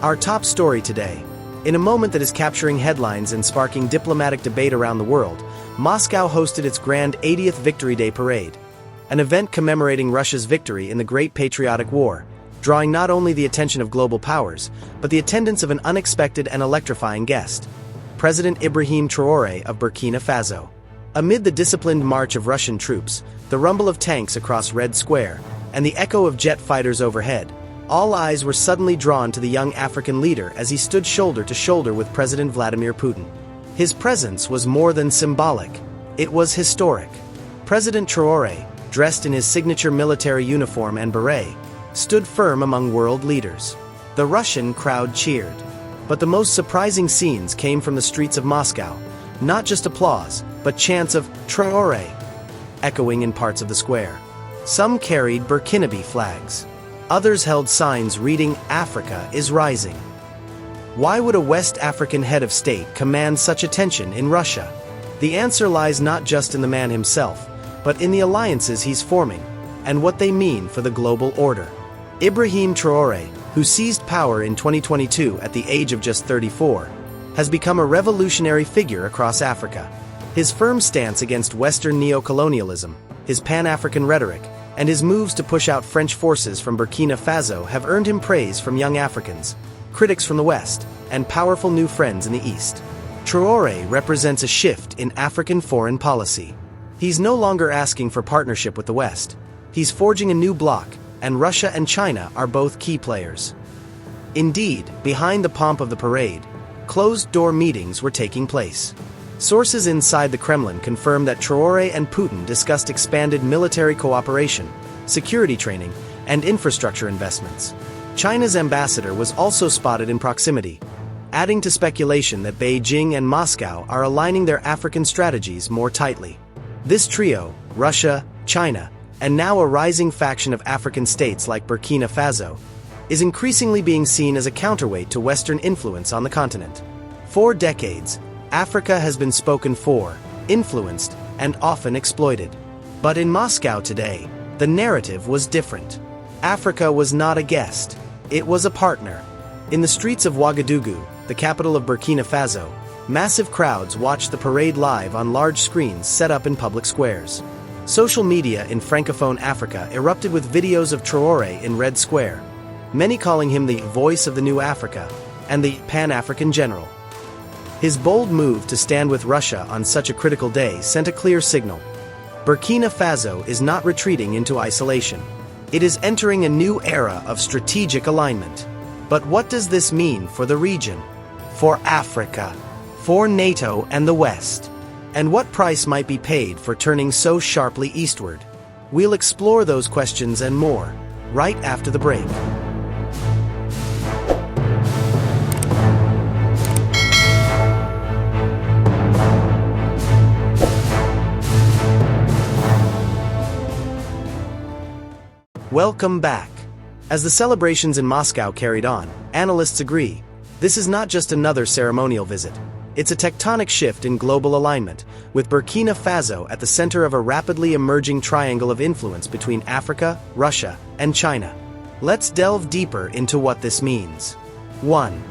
Our top story today. In a moment that is capturing headlines and sparking diplomatic debate around the world, Moscow hosted its grand 80th Victory Day parade, an event commemorating Russia's victory in the Great Patriotic War, drawing not only the attention of global powers, but the attendance of an unexpected and electrifying guest, President Ibrahim Traore of Burkina Faso. Amid the disciplined march of Russian troops, the rumble of tanks across Red Square, and the echo of jet fighters overhead, all eyes were suddenly drawn to the young African leader as he stood shoulder to shoulder with President Vladimir Putin. His presence was more than symbolic, it was historic. President Traore, dressed in his signature military uniform and beret, stood firm among world leaders. The Russian crowd cheered. But the most surprising scenes came from the streets of Moscow, not just applause, but chants of "Traoré" echoing in parts of the square. Some carried Burkinabe flags. Others held signs reading "Africa is rising." Why would a West African head of state command such attention in Russia? The answer lies not just in the man himself, but in the alliances he's forming, and what they mean for the global order. Ibrahim Traore, who seized power in 2022 at the age of just 34, has become a revolutionary figure across Africa. His firm stance against Western neo-colonialism, his Pan-African rhetoric, and his moves to push out French forces from Burkina Faso have earned him praise from young Africans, critics from the West, and powerful new friends in the East. Traore represents a shift in African foreign policy. He's no longer asking for partnership with the West. He's forging a new bloc, and Russia and China are both key players. Indeed, behind the pomp of the parade, closed-door meetings were taking place. Sources inside the Kremlin confirm that Traore and Putin discussed expanded military cooperation, security training, and infrastructure investments. China's ambassador was also spotted in proximity, adding to speculation that Beijing and Moscow are aligning their African strategies more tightly. This trio, Russia, China, and now a rising faction of African states like Burkina Faso, is increasingly being seen as a counterweight to Western influence on the continent. For decades, Africa has been spoken for, influenced, and often exploited. But in Moscow today, the narrative was different. Africa was not a guest, it was a partner. In the streets of Ouagadougou, the capital of Burkina Faso, massive crowds watched the parade live on large screens set up in public squares. Social media in Francophone Africa erupted with videos of Traore in Red Square, many calling him the voice of the new Africa and the Pan-African general. His bold move to stand with Russia on such a critical day sent a clear signal. Burkina Faso is not retreating into isolation. It is entering a new era of strategic alignment. But what does this mean for the region? For Africa? For NATO and the West? And what price might be paid for turning so sharply eastward? We'll explore those questions and more, right after the break. Welcome back. As the celebrations in Moscow carried on, analysts agree, this is not just another ceremonial visit. It's a tectonic shift in global alignment, with Burkina Faso at the center of a rapidly emerging triangle of influence between Africa, Russia, and China. Let's delve deeper into what this means. 1.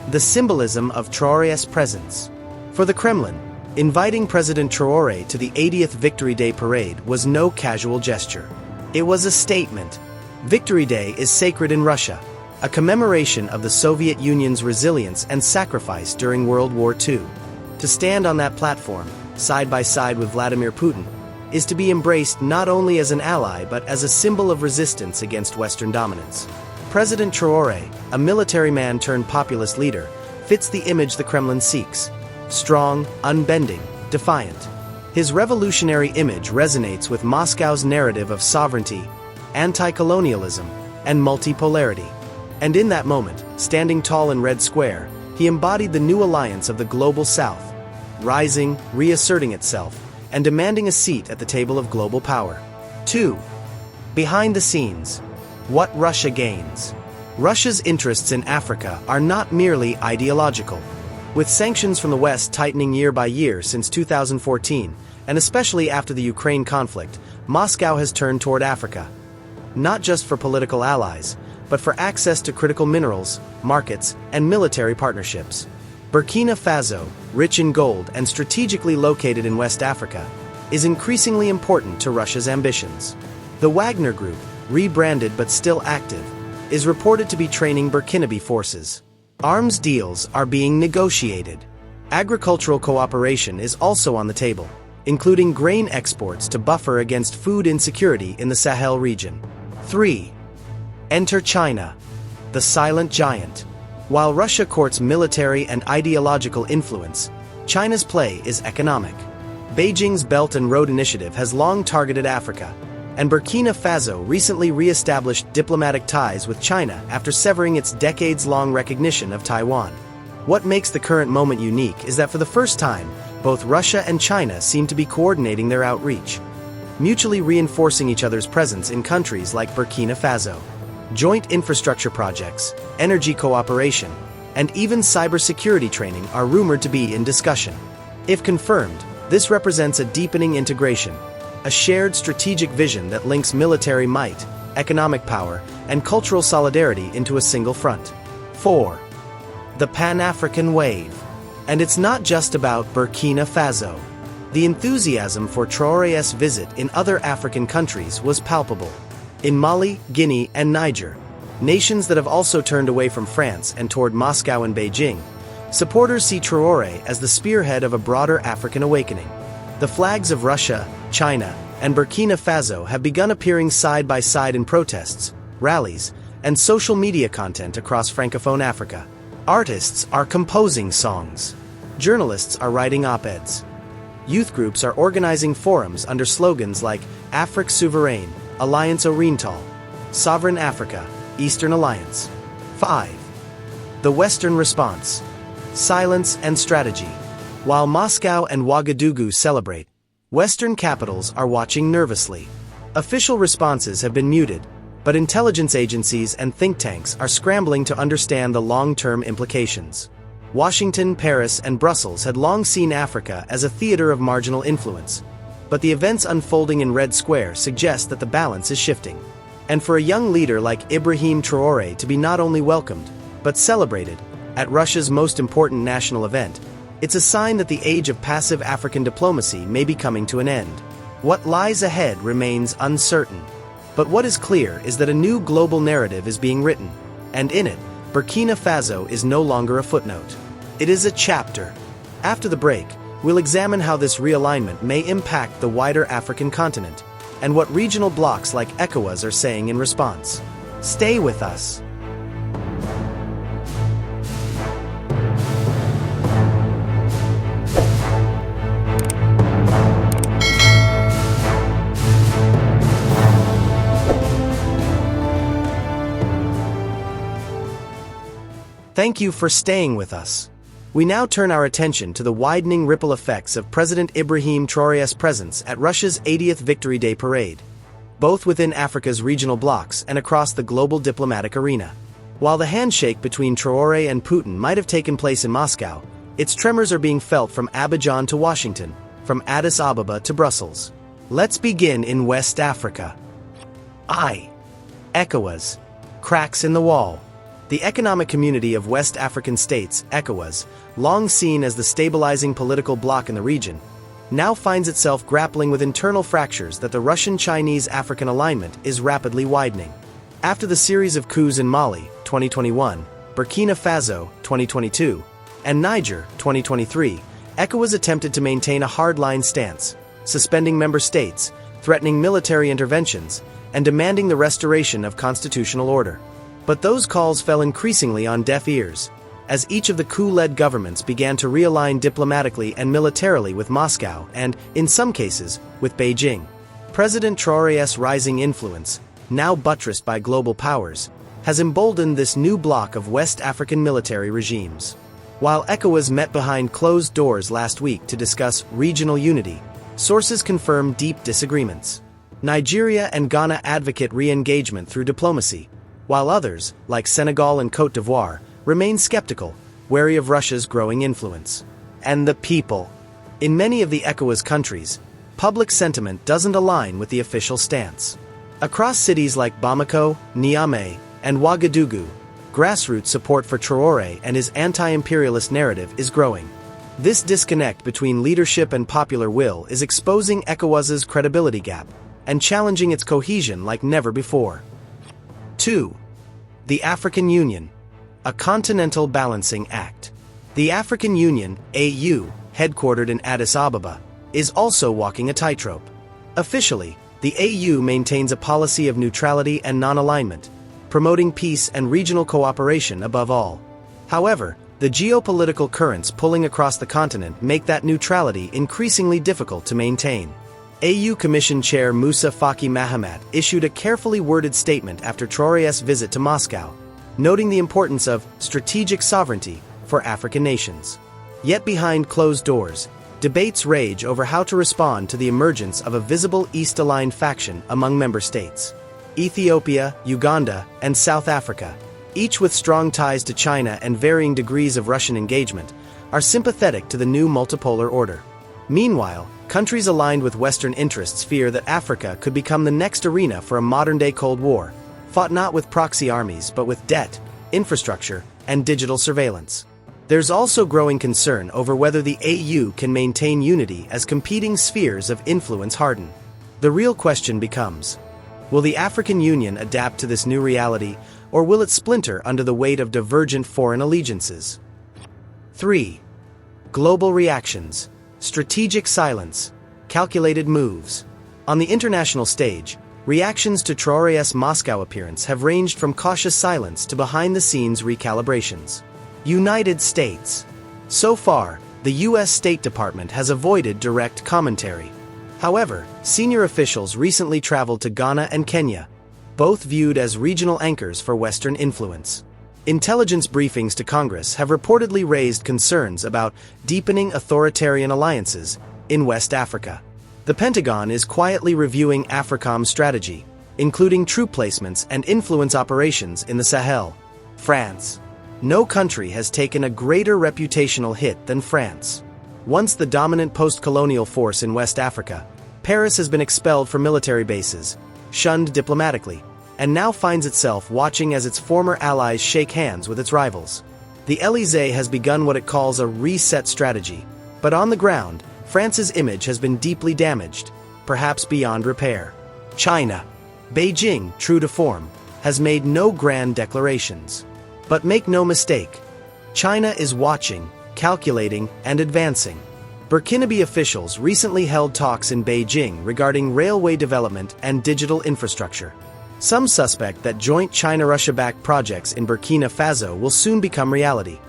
The symbolism of Traore's presence. For the Kremlin, inviting President Traore to the 80th Victory Day parade was no casual gesture. It was a statement. Victory Day is sacred in Russia, a commemoration of the Soviet Union's resilience and sacrifice during World War II. To stand on that platform, side by side with Vladimir Putin, is to be embraced not only as an ally but as a symbol of resistance against Western dominance. President Traore, a military man turned populist leader, fits the image the Kremlin seeks: strong, unbending, defiant. His revolutionary image resonates with Moscow's narrative of sovereignty, anti-colonialism, and multipolarity. And in that moment, standing tall in Red Square, he embodied the new alliance of the global South, rising, reasserting itself, and demanding a seat at the table of global power. 2. Behind the scenes. What Russia gains. Russia's interests in Africa are not merely ideological. With sanctions from the West tightening year by year since 2014, and especially after the Ukraine conflict, Moscow has turned toward Africa. Not just for political allies, but for access to critical minerals, markets, and military partnerships. Burkina Faso, rich in gold and strategically located in West Africa, is increasingly important to Russia's ambitions. The Wagner Group, rebranded but still active, is reported to be training Burkinabe forces. Arms deals are being negotiated. Agricultural cooperation is also on the table, including grain exports to buffer against food insecurity in the Sahel region. 3. Enter China, the silent giant. While Russia courts military and ideological influence, China's play is economic. Beijing's Belt and Road Initiative has long targeted Africa, and Burkina Faso recently re-established diplomatic ties with China after severing its decades-long recognition of Taiwan. What makes the current moment unique is that for the first time, both Russia and China seem to be coordinating their outreach, mutually reinforcing each other's presence in countries like Burkina Faso. Joint infrastructure projects, energy cooperation, and even cybersecurity training are rumored to be in discussion. If confirmed, this represents a deepening integration, a shared strategic vision that links military might, economic power, and cultural solidarity into a single front. 4. The Pan-African Wave. And it's not just about Burkina Faso. The enthusiasm for Traore's visit in other African countries was palpable. In Mali, Guinea, and Niger, nations that have also turned away from France and toward Moscow and Beijing, supporters see Traore as the spearhead of a broader African awakening. The flags of Russia, China, and Burkina Faso have begun appearing side by side in protests, rallies, and social media content across Francophone Africa. Artists are composing songs. Journalists are writing op-eds. Youth groups are organizing forums under slogans like Afrique Souveraine, Alliance Oriental, Sovereign Africa, Eastern Alliance. 5. The Western Response. Silence and Strategy. While Moscow and Ouagadougou celebrate, Western capitals are watching nervously. Official responses have been muted, but intelligence agencies and think tanks are scrambling to understand the long-term implications. Washington, Paris, and Brussels had long seen Africa as a theater of marginal influence, but the events unfolding in Red Square suggest that the balance is shifting. And for a young leader like Ibrahim Traore to be not only welcomed, but celebrated at Russia's most important national event, it's a sign that the age of passive African diplomacy may be coming to an end. What lies ahead remains uncertain. But what is clear is that a new global narrative is being written, and in it, Burkina Faso is no longer a footnote. It is a chapter. After the break, we'll examine how this realignment may impact the wider African continent, and what regional blocs like ECOWAS are saying in response. Stay with us. Thank you for staying with us. We now turn our attention to the widening ripple effects of President Ibrahim Traore's presence at Russia's 80th Victory Day parade, both within Africa's regional blocs and across the global diplomatic arena. While the handshake between Traore and Putin might have taken place in Moscow, its tremors are being felt from Abidjan to Washington, from Addis Ababa to Brussels. Let's begin in West Africa. ECOWAS. Cracks in the wall. The Economic Community of West African States, ECOWAS, long seen as the stabilizing political bloc in the region, now finds itself grappling with internal fractures that the Russian-Chinese African alignment is rapidly widening. After the series of coups in Mali, 2021, Burkina Faso, 2022, and Niger, 2023, ECOWAS attempted to maintain a hardline stance, suspending member states, threatening military interventions, and demanding the restoration of constitutional order. But those calls fell increasingly on deaf ears, as each of the coup-led governments began to realign diplomatically and militarily with Moscow and, in some cases, with Beijing. President Traore's rising influence, now buttressed by global powers, has emboldened this new bloc of West African military regimes. While ECOWAS met behind closed doors last week to discuss regional unity, sources confirm deep disagreements. Nigeria and Ghana advocate re-engagement through diplomacy, while others, like Senegal and Côte d'Ivoire, remain skeptical, wary of Russia's growing influence. And the people. In many of the ECOWAS countries, public sentiment doesn't align with the official stance. Across cities like Bamako, Niamey, and Ouagadougou, grassroots support for Traoré and his anti-imperialist narrative is growing. This disconnect between leadership and popular will is exposing ECOWAS's credibility gap and challenging its cohesion like never before. 2. The African Union, a continental balancing act. The African Union, AU, headquartered in Addis Ababa, is also walking a tightrope. Officially, the AU maintains a policy of neutrality and non-alignment, promoting peace and regional cooperation above all. However, the geopolitical currents pulling across the continent make that neutrality increasingly difficult to maintain. AU Commission Chair Moussa Faki Mahamat issued a carefully worded statement after Traoré's visit to Moscow, noting the importance of strategic sovereignty for African nations. Yet behind closed doors, debates rage over how to respond to the emergence of a visible East-aligned faction among member states. Ethiopia, Uganda, and South Africa, each with strong ties to China and varying degrees of Russian engagement, are sympathetic to the new multipolar order. Meanwhile, countries aligned with Western interests fear that Africa could become the next arena for a modern-day Cold War, fought not with proxy armies but with debt, infrastructure, and digital surveillance. There's also growing concern over whether the AU can maintain unity as competing spheres of influence harden. The real question becomes, will the African Union adapt to this new reality, or will it splinter under the weight of divergent foreign allegiances? 3. Global reactions, strategic silence, calculated moves. On the international stage, reactions to Traoré's Moscow appearance have ranged from cautious silence to behind-the-scenes recalibrations. United States. So far, the U.S. State Department has avoided direct commentary. However, senior officials recently traveled to Ghana and Kenya, both viewed as regional anchors for Western influence. Intelligence briefings to Congress have reportedly raised concerns about deepening authoritarian alliances in West Africa. The Pentagon is quietly reviewing AFRICOM's strategy, including troop placements and influence operations in the Sahel. France. No country has taken a greater reputational hit than France. Once the dominant post-colonial force in West Africa, Paris has been expelled from military bases, shunned diplomatically, and now finds itself watching as its former allies shake hands with its rivals. The Élysée has begun what it calls a reset strategy, but on the ground, France's image has been deeply damaged, perhaps beyond repair. China. Beijing, true to form, has made no grand declarations. But make no mistake, China is watching, calculating, and advancing. Burkinabe officials recently held talks in Beijing regarding railway development and digital infrastructure. Some suspect that joint China-Russia-backed projects in Burkina Faso will soon become reality,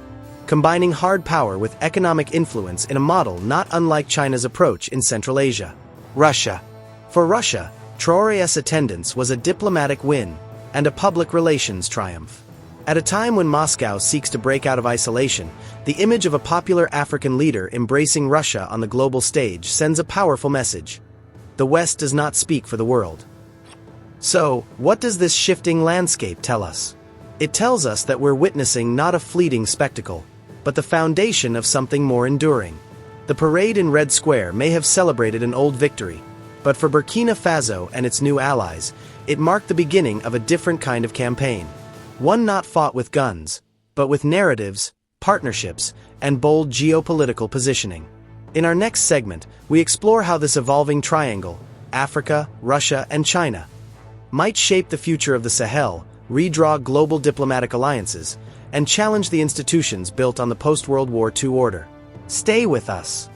combining hard power with economic influence in a model not unlike China's approach in Central Asia. Russia. For Russia, Traoré's attendance was a diplomatic win and a public relations triumph. At a time when Moscow seeks to break out of isolation, the image of a popular African leader embracing Russia on the global stage sends a powerful message. The West does not speak for the world. So, what does this shifting landscape tell us? It tells us that we're witnessing not a fleeting spectacle, but the foundation of something more enduring. The parade in Red Square may have celebrated an old victory, but for Burkina Faso and its new allies, it marked the beginning of a different kind of campaign. One not fought with guns, but with narratives, partnerships, and bold geopolitical positioning. In our next segment, we explore how this evolving triangle, Africa, Russia, and China, might shape the future of the Sahel, redraw global diplomatic alliances, and challenge the institutions built on the post-World War II order. Stay with us.